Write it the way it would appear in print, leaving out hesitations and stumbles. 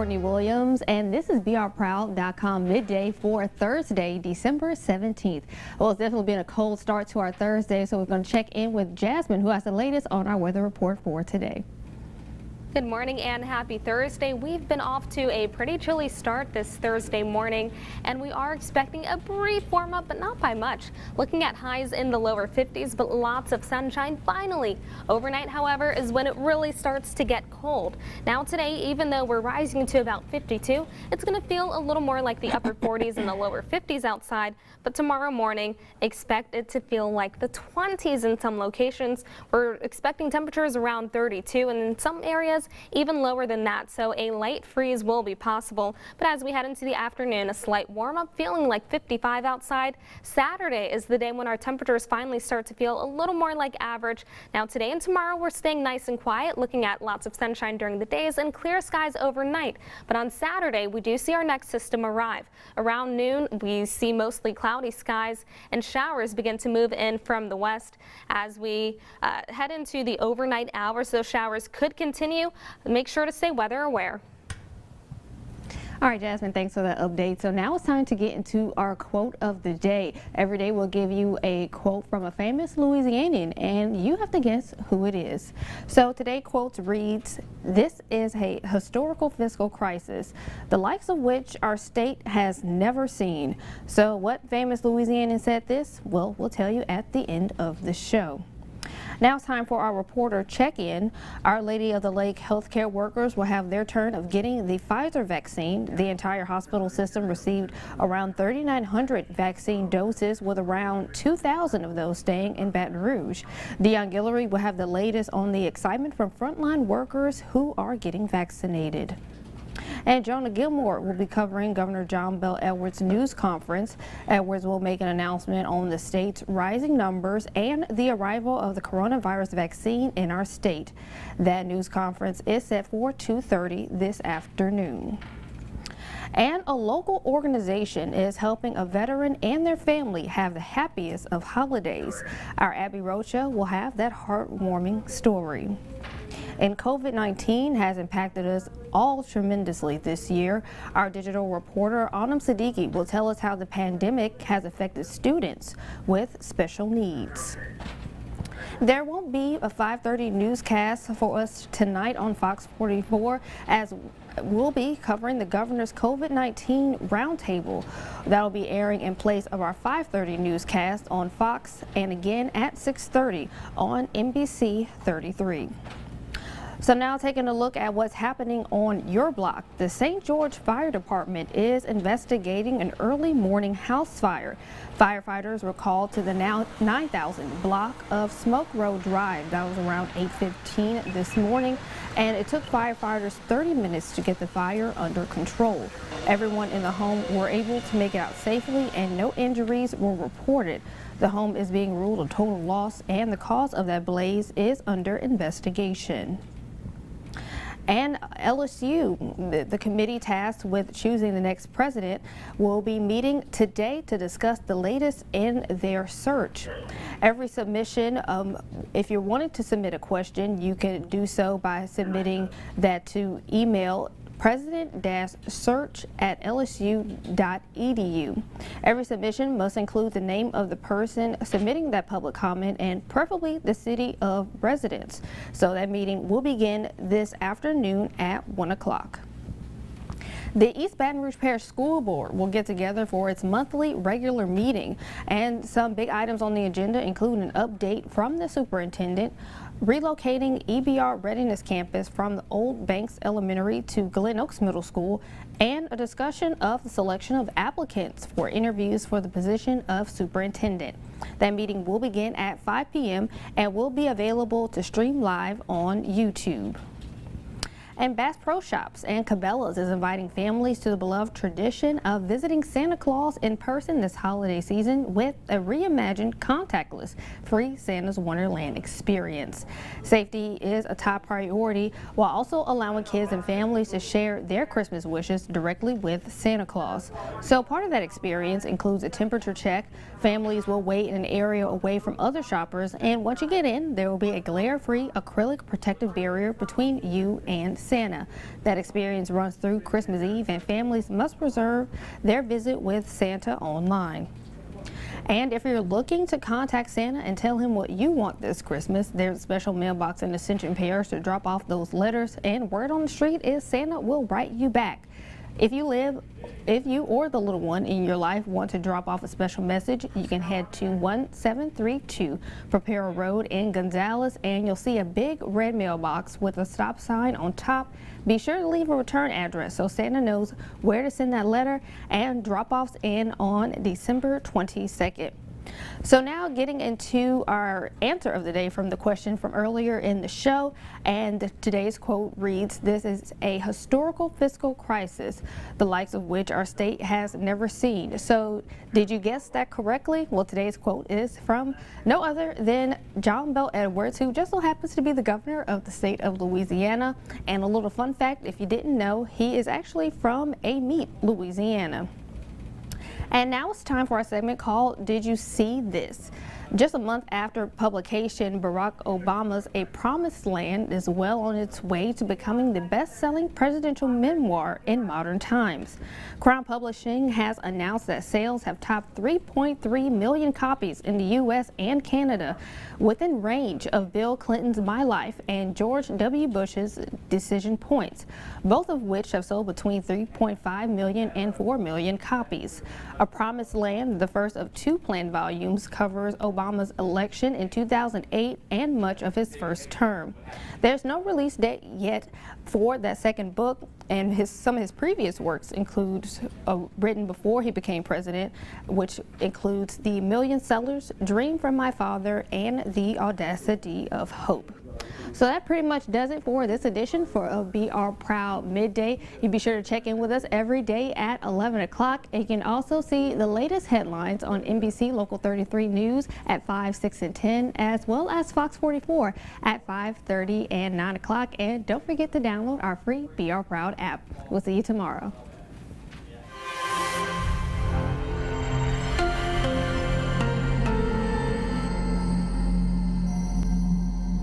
Courtney Williams, and this is BRProud.com midday for Thursday, December 17th. Well, it's definitely been a cold start to our Thursday, so we're going to check in with Jasmine, who has the latest on our weather report for today. Good morning and happy Thursday. We've been off to a pretty chilly start this Thursday morning, and we are expecting a brief warm up, but not by much. Looking at highs in the lower 50s, but lots of sunshine finally. Overnight, however, is when it really starts to get cold. Now today, even though we're rising to about 52, it's going to feel a little more like the upper 40s and the lower 50s outside, but tomorrow morning, expect it to feel like the 20s in some locations. We're expecting temperatures around 32, and in some areas even lower than that, so a light freeze will be possible. But as we head into the afternoon, a slight warm up, feeling like 55 outside. Saturday is the day when our temperatures finally start to feel a little more like average. Now today and tomorrow we're staying nice and quiet, looking at lots of sunshine during the days and clear skies overnight. But on Saturday we do see our next system arrive. Around noon we see mostly cloudy skies and showers begin to move in from the west. As we head into the overnight hours, those showers could continue. Make sure to stay weather aware. All right, Jasmine, thanks for that update. So now it's time to get into our quote of the day. Every day we'll give you a quote from a famous Louisianian, and you have to guess who it is. So today's quote reads, "This is a historical fiscal crisis, the likes of which our state has never seen." So what famous Louisianian said this? Well, we'll tell you at the end of the show. Now it's time for our reporter check-in. Our Lady of the Lake healthcare workers will have their turn of getting the Pfizer vaccine. The entire hospital system received around 3,900 vaccine doses, with around 2,000 of those staying in Baton Rouge. Dion Guillory will have the latest on the excitement from frontline workers who are getting vaccinated. And Jonah Gilmore will be covering Governor John Bel Edwards' news conference. Edwards will make an announcement on the state's rising numbers and the arrival of the coronavirus vaccine in our state. That news conference is set for 2:30 this afternoon. And a local organization is helping a veteran and their family have the happiest of holidays. Our Abby Rocha will have that heartwarming story. And COVID-19 has impacted us all tremendously this year. Our digital reporter Anam Siddiqui will tell us how the pandemic has affected students with special needs. There won't be a 5:30 newscast for us tonight on Fox 44, as we'll be covering the governor's COVID-19 roundtable. That'll be airing in place of our 5:30 newscast on Fox, and again at 6:30 on NBC 33. So now taking a look at what's happening on your block. The St. George Fire Department is investigating an early morning house fire. Firefighters were called to the now 9,000 block of Smoke Road Drive. That was around 8:15 this morning, and it took firefighters 30 minutes to get the fire under control. Everyone in the home were able to make it out safely, and no injuries were reported. The home is being ruled a total loss, and the cause of that blaze is under investigation. And LSU, the committee tasked with choosing the next president, will be meeting today to discuss the latest in their search. Every submission, if you're wanting to submit a question, you can do so by submitting that to email president-search@lsu.edu. Every submission must include the name of the person submitting that public comment and preferably the city of residence. So that meeting will begin this afternoon at 1 o'clock. The East Baton Rouge Parish School Board will get together for its monthly regular meeting, and some big items on the agenda include an update from the superintendent, relocating EBR Readiness Campus from the Old Banks Elementary to Glen Oaks Middle School, and a discussion of the selection of applicants for interviews for the position of superintendent. That meeting will begin at 5 p.m. and will be available to stream live on YouTube. And Bass Pro Shops and Cabela's is inviting families to the beloved tradition of visiting Santa Claus in person this holiday season with a reimagined contactless free Santa's Wonderland experience. Safety is a top priority, while also allowing kids and families to share their Christmas wishes directly with Santa Claus. So part of that experience includes a temperature check. Families will wait in an area away from other shoppers, and once you get in, there will be a glare-free acrylic protective barrier between you and Santa. Santa. That experience runs through Christmas Eve, and families must reserve their visit with Santa online. And if you're looking to contact Santa and tell him what you want this Christmas, there's a special mailbox in Ascension Parish to drop off those letters, and word on the street is Santa will write you back. If you or the little one in your life want to drop off a special message, you can head to 1732 Prepara Road in Gonzales, and you'll see a big red mailbox with a stop sign on top. Be sure to leave a return address so Santa knows where to send that letter, and drop-offs in on December 22nd. So now getting into our answer of the day from the question from earlier in the show, and today's quote reads, "This is a historical fiscal crisis, the likes of which our state has never seen." So did you guess that correctly? Well, today's quote is from no other than John Bel Edwards, who just so happens to be the governor of the state of Louisiana. And a little fun fact, if you didn't know, he is actually from Amite, Louisiana. And now it's time for our segment called Did You See This? Just a month after publication, Barack Obama's A Promised Land is well on its way to becoming the best-selling presidential memoir in modern times. Crown Publishing has announced that sales have topped 3.3 million copies in the U.S. and Canada, within range of Bill Clinton's My Life and George W. Bush's Decision Points, both of which have sold between 3.5 million and 4 million copies. A Promised Land, the first of two planned volumes, covers Obama's election in 2008 and much of his first term. There's no release date yet for that second book, and some of his previous works includes written before he became president, which includes The Million Sellers, Dream from My Father, and The Audacity of Hope. So that pretty much does it for this edition of Be Our Proud Midday. You be sure to check in with us every day at 11 o'clock. And you can also see the latest headlines on NBC Local 33 News at 5, 6, and 10, as well as Fox 44 at 5:30 and 9 o'clock. And don't forget to download our free Be Our Proud app. We'll see you tomorrow.